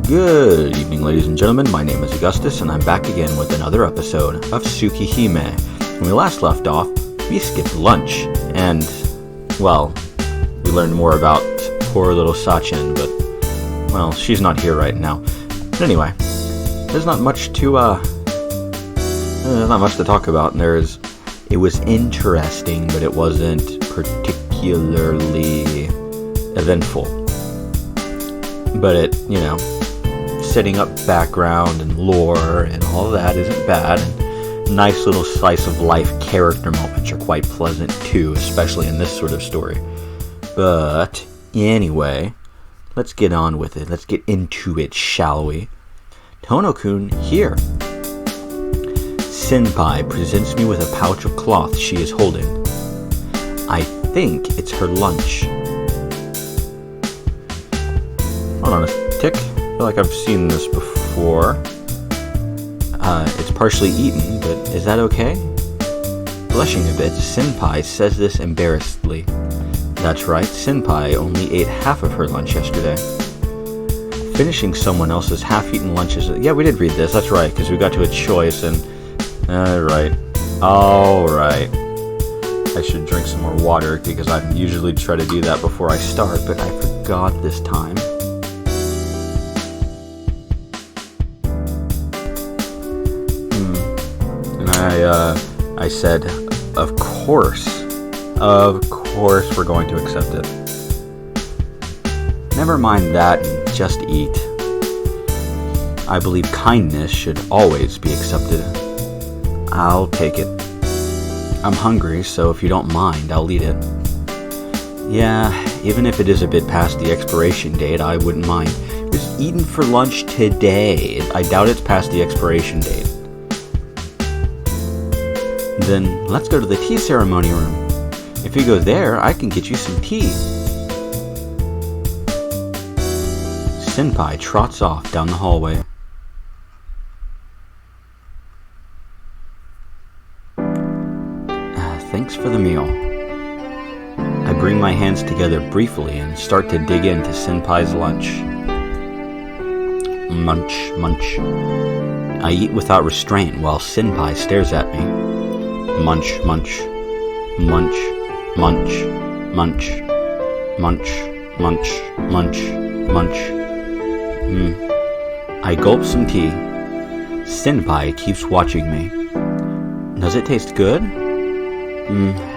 Good evening, ladies and gentlemen. My name is Augustus, and I'm back again with another episode of Tsukihime. When we last left off, we skipped lunch, and, well, we learned more about poor little Sachin, but, well, she's not here right now. But anyway, there's not much to talk about. It was interesting, but it wasn't particularly eventful. But it, setting up background and lore and all that isn't bad. And nice little slice of life character moments are quite pleasant too, especially in this sort of story. But anyway, let's get on with it. Let's get into it, shall we? Tono-kun here. Senpai presents me with a pouch of cloth she is holding. I think it's her lunch. Hold on a tick. I feel like I've seen this before. It's partially eaten, but is that okay? Blushing a bit, Senpai says this embarrassedly. That's right, Senpai only ate half of her lunch yesterday. Finishing someone else's half-eaten lunch is... Yeah, we did read this, that's right, because we got to a choice and... Alright. I should drink some more water, because I usually try to do that before I start, but I forgot this time. I said, of course we're going to accept it. Never mind that and just eat. I believe kindness should always be accepted. I'll take it. I'm hungry, so if you don't mind, I'll eat it. Yeah, even if it is a bit past the expiration date, I wouldn't mind. It was eaten for lunch today. I doubt it's past the expiration date. Then let's go to the tea ceremony room. If you go there, I can get you some tea. Senpai trots off down the hallway. Thanks for the meal. I bring my hands together briefly and start to dig into Senpai's lunch. Munch, munch. I eat without restraint while Senpai stares at me. Munch, munch, munch, munch, munch, munch, munch, munch, munch. I gulp some tea. Senpai keeps watching me. Does it taste good?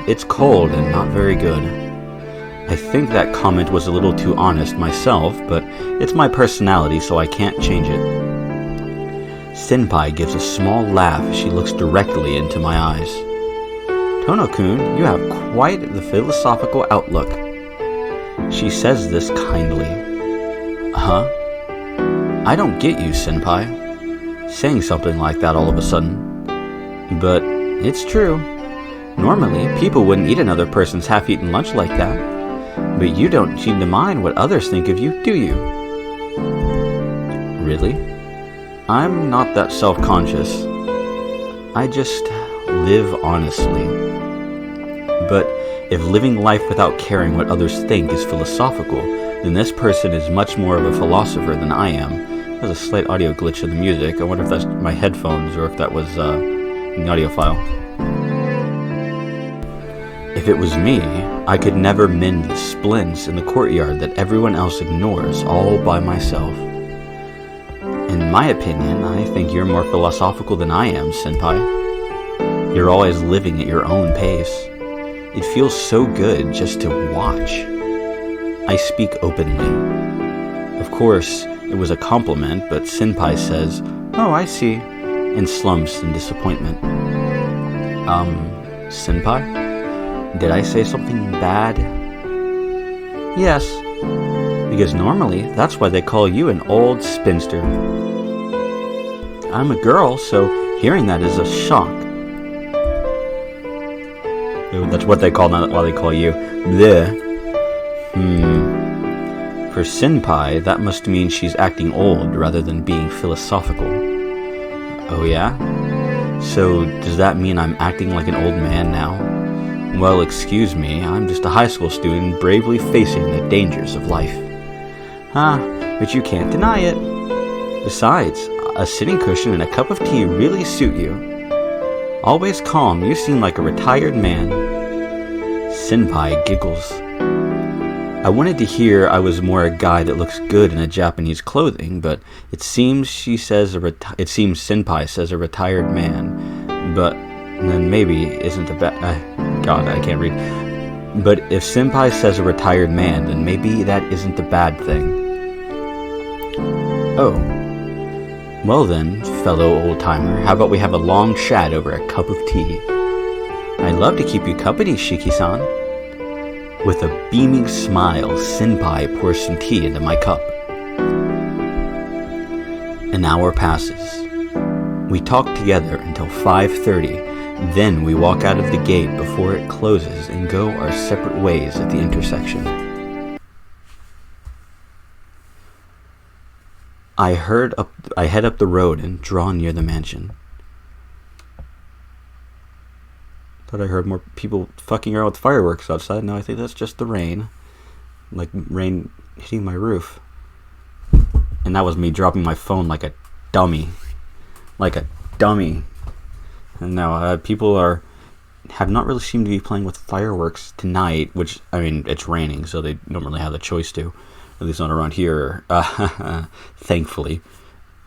It's cold and not very good. I think that comment was a little too honest myself, but it's my personality, so I can't change it. Senpai gives a small laugh as she looks directly into my eyes. Tono-kun, you have quite the philosophical outlook. She says this kindly. Huh? I don't get you, Senpai. Saying something like that all of a sudden. But it's true. Normally, people wouldn't eat another person's half-eaten lunch like that. But you don't seem to mind what others think of you, do you? Really? I'm not that self-conscious. I just live honestly. But if living life without caring what others think is philosophical, then this person is much more of a philosopher than I am. There's a slight audio glitch in the music. I wonder if that's my headphones or if that was in the audio file. If it was me, I could never mend the splints in the courtyard that everyone else ignores all by myself. In my opinion, I think you're more philosophical than I am, Senpai. You're always living at your own pace. It feels so good just to watch. I speak openly. Of course, it was a compliment, but Senpai says, "Oh, I see," and slumps in disappointment. Senpai? Did I say something bad? Yes, because normally that's why they call you an old spinster. I'm a girl, so hearing that is a shock. That's what they call, not why they call you. Bleh. For Senpai, that must mean she's acting old rather than being philosophical. Oh yeah? So does that mean I'm acting like an old man now? Well, excuse me, I'm just a high school student bravely facing the dangers of life. But you can't deny it. Besides, a sitting cushion and a cup of tea really suit you. Always calm, you seem like a retired man. Senpai giggles. I wanted to hear I was more a guy that looks good in a Japanese clothing, but it seems Senpai says a retired man, but then maybe isn't a bad... God, I can't read. But if Senpai says a retired man, then maybe that isn't a bad thing. Oh. Well then, fellow old-timer, how about we have a long chat over a cup of tea? I'd love to keep you company, Shiki-san. With a beaming smile, Senpai pours some tea into my cup. An hour passes. We talk together until 5:30. Then we walk out of the gate before it closes and go our separate ways at the intersection. I head up the road and draw near the mansion. Thought I heard more people fucking around with fireworks outside. No, I think that's just the rain. Like rain hitting my roof. And that was me dropping my phone like a dummy. Like a dummy. And now people have not really seemed to be playing with fireworks tonight, which, I mean, it's raining, so they don't really have the choice to. At least not around here, thankfully.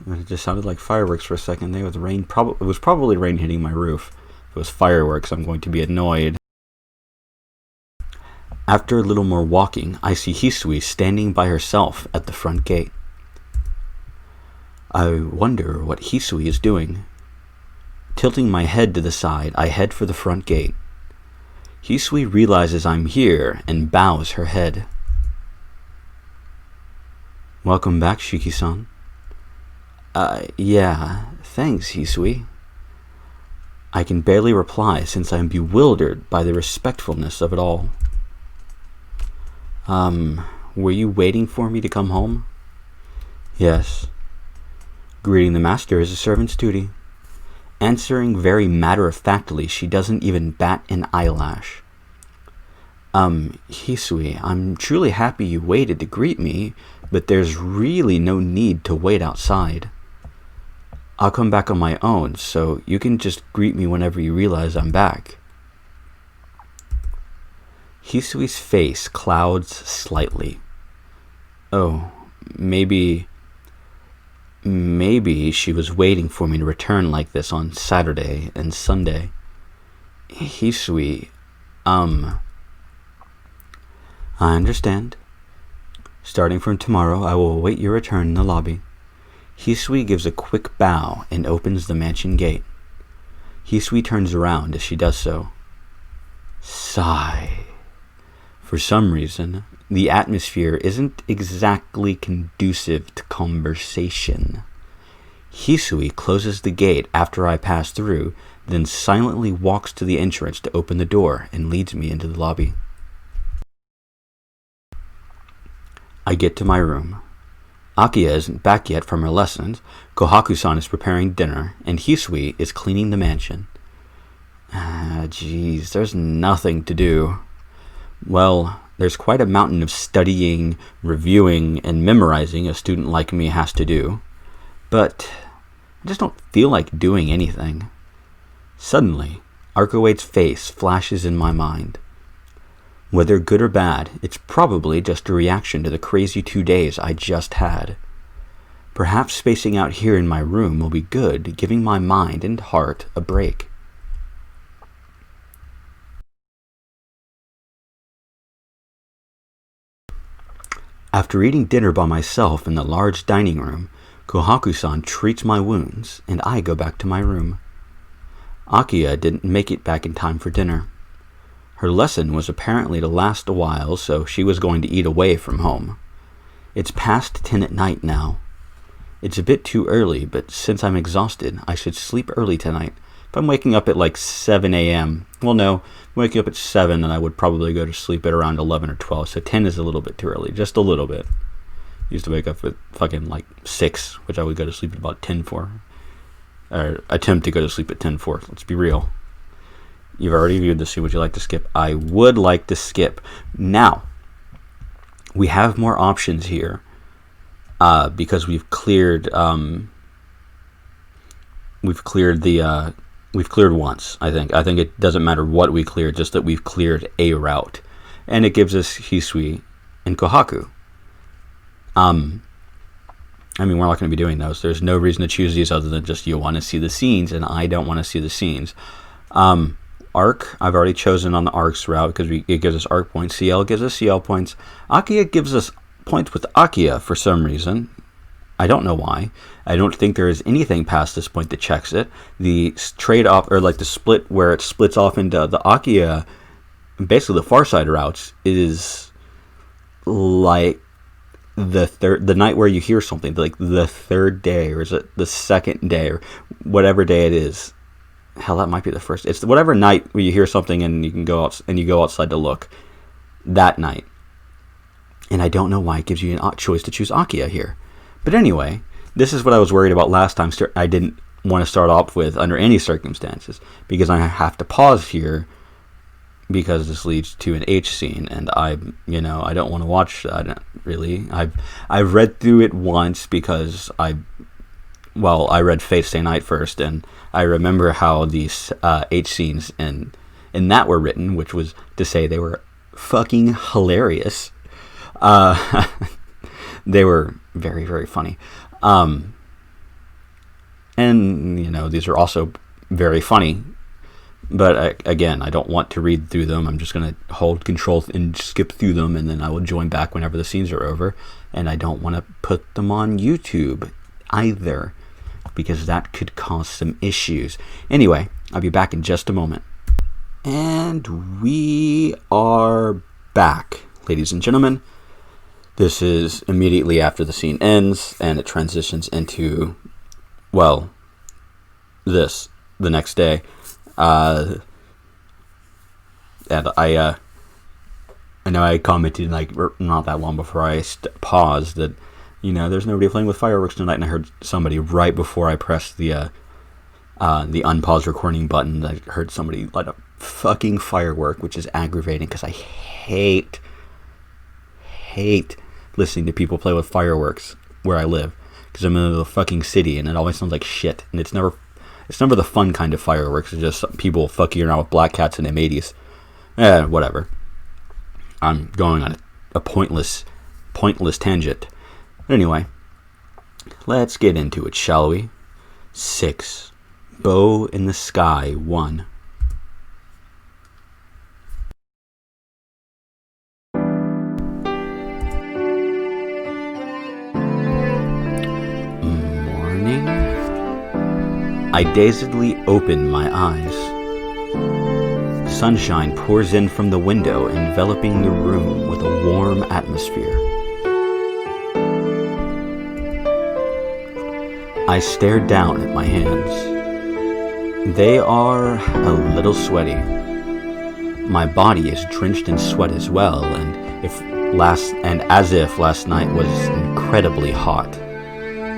It just sounded like fireworks for a second. It was probably rain hitting my roof. If it was fireworks, I'm going to be annoyed. After a little more walking, I see Hisui standing by herself at the front gate. I wonder what Hisui is doing. Tilting my head to the side, I head for the front gate. Hisui realizes I'm here and bows her head. Welcome back, Shiki-san. Yeah, thanks, Hisui. I can barely reply since I am bewildered by the respectfulness of it all. Were you waiting for me to come home? Yes. Greeting the master is a servant's duty. Answering very matter-of-factly, she doesn't even bat an eyelash. Hisui, I'm truly happy you waited to greet me, but there's really no need to wait outside. I'll come back on my own, so you can just greet me whenever you realize I'm back. Hisui's face clouds slightly. Oh, maybe she was waiting for me to return like this on Saturday and Sunday. Hisui, I understand. Starting from tomorrow, I will await your return in the lobby. Hisui gives a quick bow and opens the mansion gate. Hisui turns around as she does so. Sigh. For some reason, the atmosphere isn't exactly conducive to conversation. Hisui closes the gate after I pass through, then silently walks to the entrance to open the door and leads me into the lobby. I get to my room. Akiya isn't back yet from her lessons, Kohaku-san is preparing dinner, and Hisui is cleaning the mansion. Geez, there's nothing to do. Well, there's quite a mountain of studying, reviewing, and memorizing a student like me has to do. But I just don't feel like doing anything. Suddenly, Arco-8's face flashes in my mind. Whether good or bad, it's probably just a reaction to the crazy 2 days I just had. Perhaps spacing out here in my room will be good, giving my mind and heart a break. After eating dinner by myself in the large dining room, Kohaku-san treats my wounds, and I go back to my room. Akiya didn't make it back in time for dinner. Her lesson was apparently to last a while, so she was going to eat away from home. It's past 10 at night now. It's a bit too early, but since I'm exhausted, I should sleep early tonight. If I'm waking up at like 7 a.m., well no, I'm waking up at 7 and I would probably go to sleep at around 11 or 12, so 10 is a little bit too early, just a little bit. Used to wake up at fucking like 6, which I would go to sleep at about 10 for. Or attempt to go to sleep at 10 for, let's be real. You've already viewed this scene. Would you like to skip? I would like to skip. Now, we have more options here. because we've cleared once. I think it doesn't matter what we cleared, just that we've cleared a route, and it gives us Hisui and Kohaku. I mean, we're not going to be doing those. There's no reason to choose these other than just you want to see the scenes, and I don't want to see the scenes. Arc, I've already chosen on the Arc's route because it gives us Arc points. Ciel gives us Ciel points. Akiya gives us points with Akiya for some reason. I don't know why. I don't think there is anything past this point that checks it. The trade-off, or like the split where it splits off into the Akiya, basically the far side routes, is like the night where you hear something, like the third day, or is it the second day, or whatever day it is. Hell, that might be the first. It's whatever night where you hear something and you can go out and you go outside to look. That night. And I don't know why it gives you a choice to choose Akiya here. But anyway, this is what I was worried about last time. I didn't want to start off with under any circumstances, because I have to pause here because this leads to an H scene, and I don't want to watch that really. I've read through it once because I read Fate Stay Night first, and I remember how these H scenes in that were written, which was to say they were fucking hilarious. They were very, very funny. And, these are also very funny. But, again, I don't want to read through them. I'm just going to hold control and skip through them, and then I will join back whenever the scenes are over. And I don't want to put them on YouTube either, because that could cause some issues. Anyway, I'll be back in just a moment. And we are back, ladies and gentlemen. This is immediately after the scene ends, and it transitions into, the next day. And I know I commented not that long before I paused that, there's nobody playing with fireworks tonight, and I heard somebody right before I pressed the unpause recording button. I heard somebody light a fucking firework, which is aggravating because I hate listening to people play with fireworks where I live, because I'm in the fucking city and it always sounds like shit, and it's never the fun kind of fireworks. It's just people fucking around with black cats in M80s. Whatever. I'm going on a pointless tangent. But anyway, let's get into it, shall we? 6. Bow in the Sky 1. Morning. I dazedly open my eyes. Sunshine pours in from the window, enveloping the room with a warm atmosphere. I stare down at my hands. They are a little sweaty. My body is drenched in sweat as well, and as if last night was incredibly hot.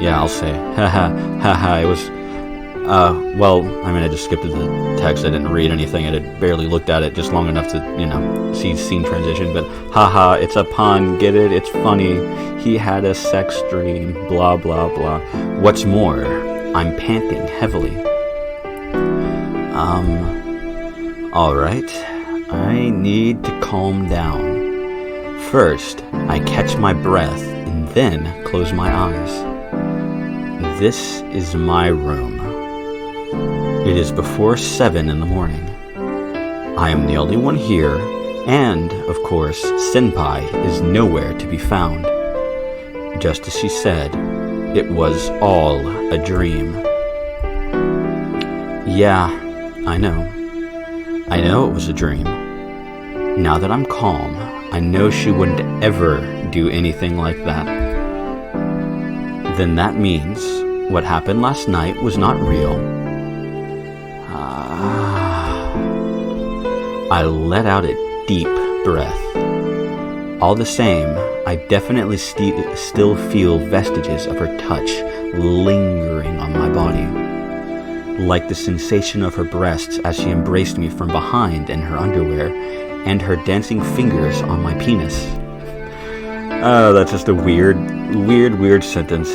Yeah, I'll say. It was. I just skipped to the text. I didn't read anything. I had barely looked at it just long enough to, see scene transition. But, it's a pun. Get it? It's funny. He had a sex dream. Blah, blah, blah. What's more, I'm panting heavily. Alright. I need to calm down. First, I catch my breath and then close my eyes. This is my room. It is before 7 in the morning. I am the only one here, and, of course, Senpai is nowhere to be found. Just as she said, it was all a dream. Yeah, I know. I know it was a dream. Now that I'm calm, I know she wouldn't ever do anything like that. Then that means what happened last night was not real. I let out a deep breath. All the same, I definitely still feel vestiges of her touch lingering on my body. Like the sensation of her breasts as she embraced me from behind in her underwear, and her dancing fingers on my penis. That's just a weird sentence.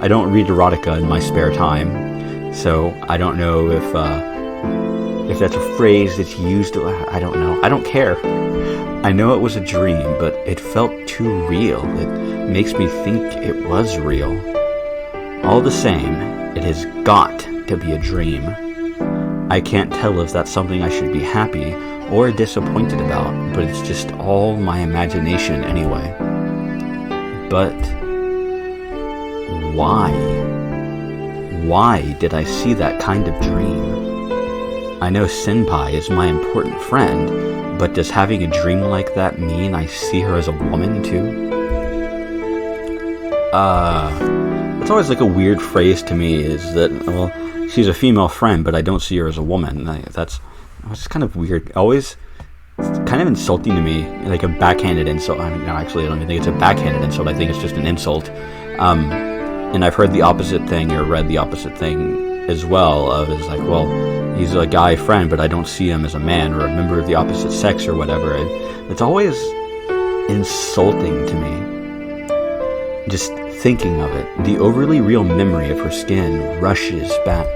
I don't read erotica in my spare time, so I don't know if that's a phrase that's used. I don't know. I don't care. I know it was a dream, but it felt too real. It makes me think it was real. All the same, it has got to be a dream. I can't tell if that's something I should be happy or disappointed about, but it's just all my imagination anyway. But why? Why did I see that kind of dream? I know Senpai is my important friend, but does having a dream like that mean I see her as a woman too? It's always like a weird phrase to me, is that, well, she's a female friend, but I don't see her as a woman. That's kind of weird. Always kind of insulting to me, like a backhanded insult. I mean, no, actually, I don't even think it's a backhanded insult. I think it's just an insult. And I've heard the opposite thing, or read the opposite thing as well, of it's like, well, he's a guy friend, but I don't see him as a man or a member of the opposite sex or whatever. It's always insulting to me. Just thinking of it, the overly real memory of her skin rushes back.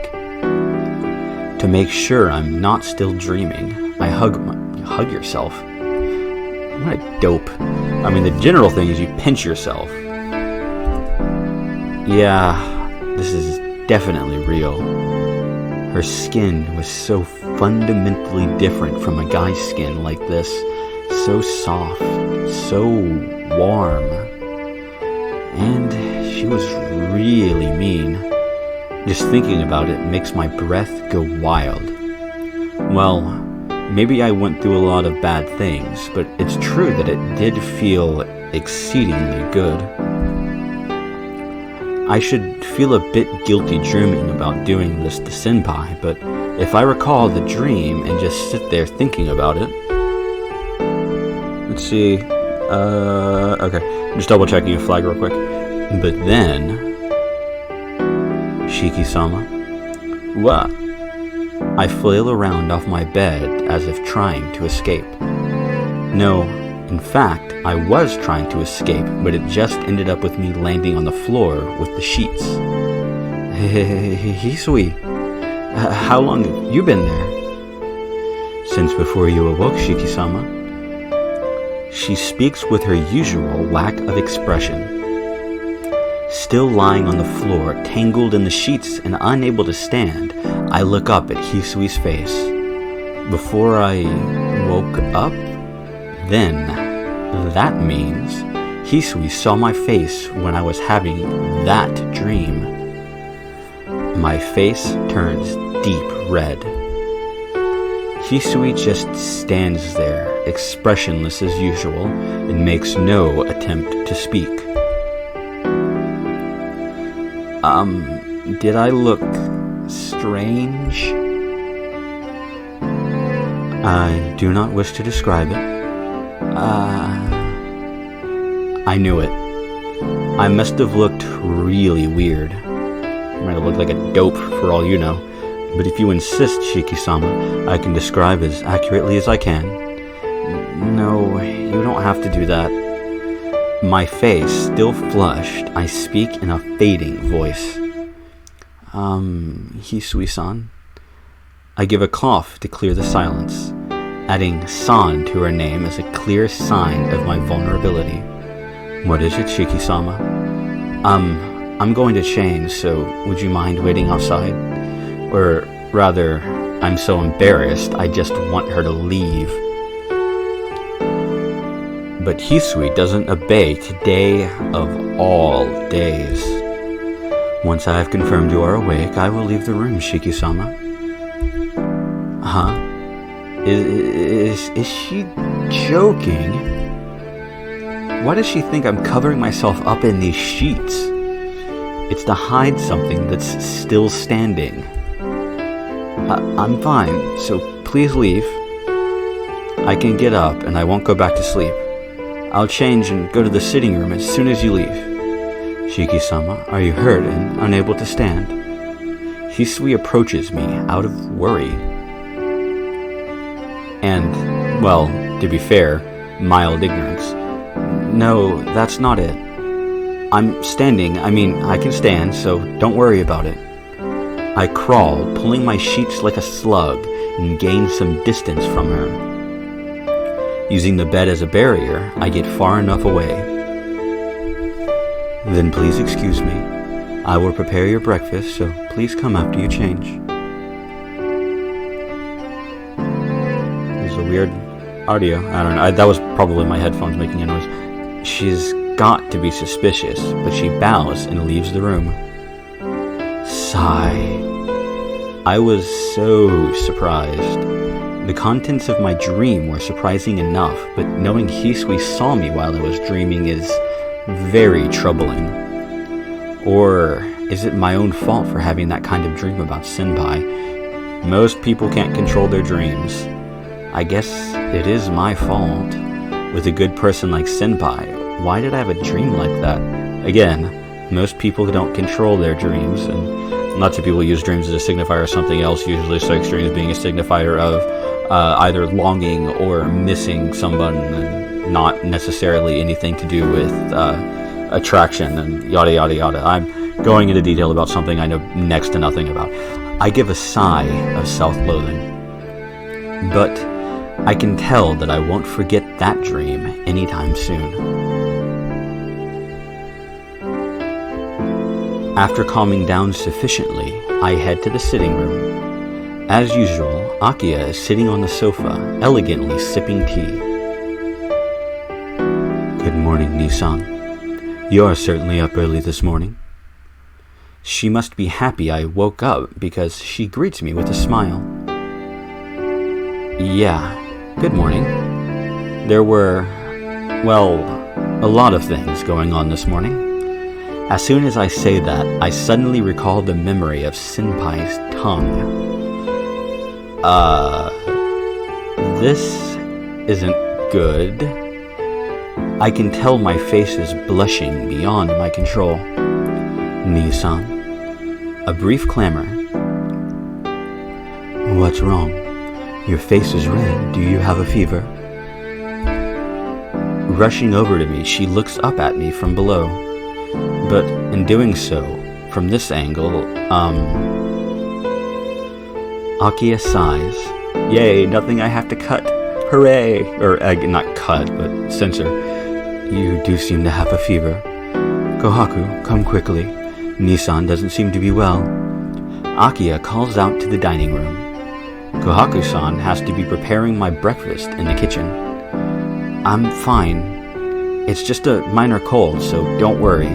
To make sure I'm not still dreaming, I hug yourself. What a dope. I mean, the general thing is you pinch yourself. Yeah, this is definitely real. Her skin was so fundamentally different from a guy's skin like this. So soft, so warm. And she was really mean. Just thinking about it makes my breath go wild. Well, maybe I went through a lot of bad things, but it's true that it did feel exceedingly good. I should feel a bit guilty dreaming about doing this to Senpai, but if I recall the dream and just sit there thinking about it... Let's see... okay. I'm just double checking a flag real quick. But then... Shiki-sama. What? I flail around off my bed as if trying to escape. No, in fact, I was trying to escape, but it just ended up with me landing on the floor with the sheets. Hisui, how long have you been there? Since before you awoke, Shiki-sama. She speaks with her usual lack of expression. Still lying on the floor, tangled in the sheets and unable to stand, I look up at Hisui's face. Before I woke up? Then, that means Hisui saw my face when I was having that dream. My face turns deep red. Hisui just stands there, expressionless as usual, and makes no attempt to speak. Did I look strange? I do not wish to describe it. I knew it. I must have looked really weird. I might have looked like a dope for all you know. But if you insist, Shiki-sama, I can describe as accurately as I can. No, you don't have to do that. My face still flushed, I speak in a fading voice. Hisui-san. I give a cough to clear the silence, adding san to her name as a clear sign of my vulnerability. What is it, Shiki-sama? I'm going to change, so would you mind waiting outside? Or rather, I'm so embarrassed, I just want her to leave. But Hisui doesn't obey today of all days. Once I have confirmed you are awake, I will leave the room, Shiki-sama. Huh? Is she joking? Why does she think I'm covering myself up in these sheets? It's to hide something that's still standing. I'm fine, so please leave. I can get up and I won't go back to sleep. I'll change and go to the sitting room as soon as you leave. Shiki-sama, are you hurt and unable to stand? Hisui approaches me out of worry. And, well, to be fair, mild ignorance. No, that's not it. I'm standing. I can stand, so don't worry about it. I crawl, pulling my sheets like a slug, and gain some distance from her. Using the bed as a barrier, I get far enough away. Then please excuse me. I will prepare your breakfast, so please come after you change. There's a weird audio. I don't know. That was probably my headphones making a noise. She's got to be suspicious, but she bows and leaves the room. Sigh. I was so surprised. The contents of my dream were surprising enough, but knowing Hisui saw me while I was dreaming is very troubling. Or is it my own fault for having that kind of dream about senpai? Most people can't control their dreams. I guess it is my fault. With a good person like senpai, why did I have a dream like that? Again, most people don't control their dreams, and lots of people use dreams as a signifier of something else, usually sex dreams being a signifier of either longing or missing someone, and not necessarily anything to do with attraction and yada yada yada. I'm going into detail about something I know next to nothing about. I give a sigh of self-loathing, but I can tell that I won't forget that dream anytime soon. After calming down sufficiently, I head to the sitting room. As usual, Akiya is sitting on the sofa, elegantly sipping tea. Good morning, Nissan. You're certainly up early this morning. She must be happy I woke up because she greets me with a smile. Yeah, good morning. There were, well, a lot of things going on this morning. As soon as I say that, I suddenly recall the memory of Senpai's tongue. This isn't good. I can tell my face is blushing beyond my control. Nissan. A brief clamor. What's wrong? Your face is red. Do you have a fever? Rushing over to me, she looks up at me from below. But in doing so, from this angle, Akiya sighs. Yay, nothing I have to cut. Hooray! Or, not cut, but censor. You do seem to have a fever. Kohaku, come quickly. Nissan doesn't seem to be well. Akiya calls out to the dining room. Kohaku-san has to be preparing my breakfast in the kitchen. I'm fine. It's just a minor cold, so don't worry.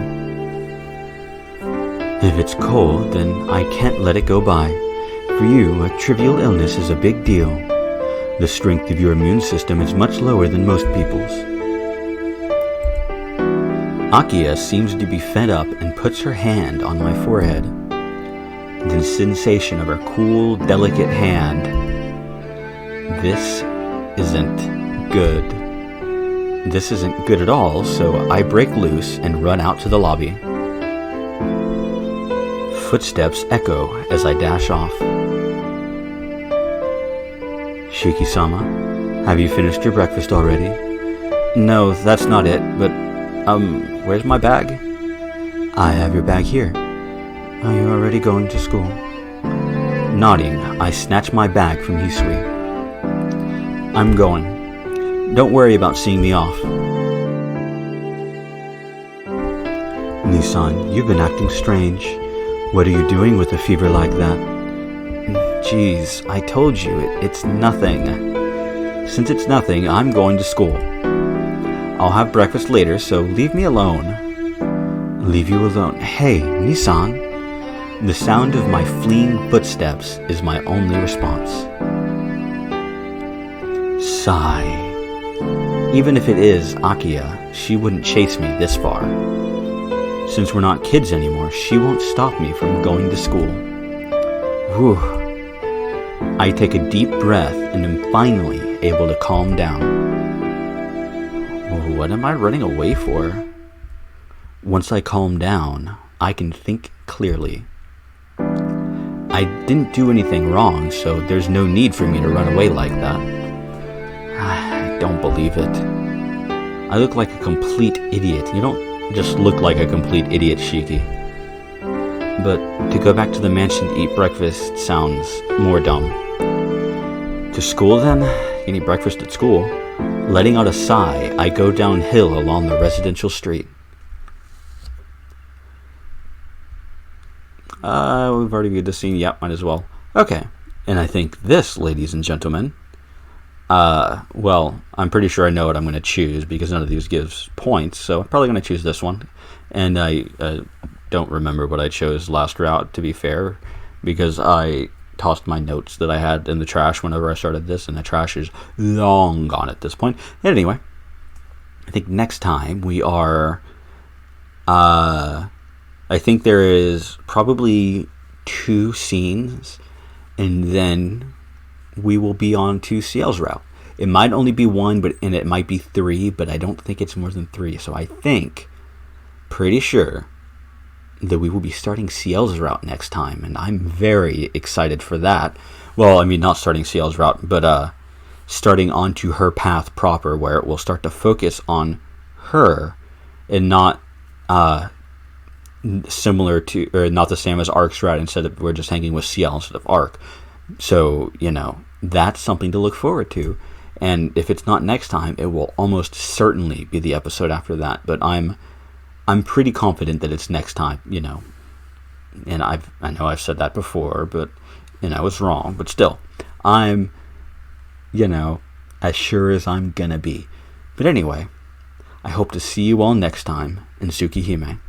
If it's cold, then I can't let it go by. For you, a trivial illness is a big deal. The strength of your immune system is much lower than most people's. Akiya seems to be fed up and puts her hand on my forehead. The sensation of her cool, delicate hand. This isn't good. This isn't good at all, so I break loose and run out to the lobby. Footsteps echo as I dash off. Shiki-sama, have you finished your breakfast already? No, that's not it, but, where's my bag? I have your bag here. Are you already going to school? Nodding, I snatch my bag from Hisui. I'm going. Don't worry about seeing me off. Nissan, you've been acting strange. What are you doing with a fever like that? Jeez, I told you, it's nothing. Since it's nothing, I'm going to school. I'll have breakfast later, so leave me alone. Leave you alone? Hey, Nissan. The sound of my fleeing footsteps is my only response. Sigh. Even if it is Akiya, she wouldn't chase me this far. Since we're not kids anymore, she won't stop me from going to school. Whew. I take a deep breath and am finally able to calm down. What am I running away for? Once I calm down, I can think clearly. I didn't do anything wrong, so there's no need for me to run away like that. I don't believe it. I look like a complete idiot. You don't just look like a complete idiot, Shiki. But to go back to the mansion to eat breakfast sounds more dumb. To school then? You can eat breakfast at school. Letting out a sigh, I go downhill along the residential street. We've already viewed this scene. Yep, might as well. Okay. And I think this, ladies and gentlemen, well, I'm pretty sure I know what I'm going to choose because none of these gives points, so I'm probably going to choose this one. And I don't remember what I chose last route, to be fair, because I tossed my notes that I had in the trash whenever I started this, and the trash is long gone at this point. And anyway, I think next time we are... I think there is probably 2 scenes, and then we will be on to Ciel's route. It might only be 1, and it might be 3, but I don't think it's more than 3. So I think, pretty sure, that we will be starting Ciel's route next time, and I'm very excited for that. Well, I mean, not starting Ciel's route, but starting onto her path proper, where it will start to focus on her, and not similar to, or not the same as Ark's route. Instead of, we're just hanging with Ciel instead of Ark. So, you know, that's something to look forward to. And if it's not next time, it will almost certainly be the episode after that. But I'm pretty confident that it's next time, you know. And I know I've said that before, but, you know, it's wrong. But still, I'm, you know, as sure as I'm gonna be. But anyway, I hope to see you all next time in Tsukihime.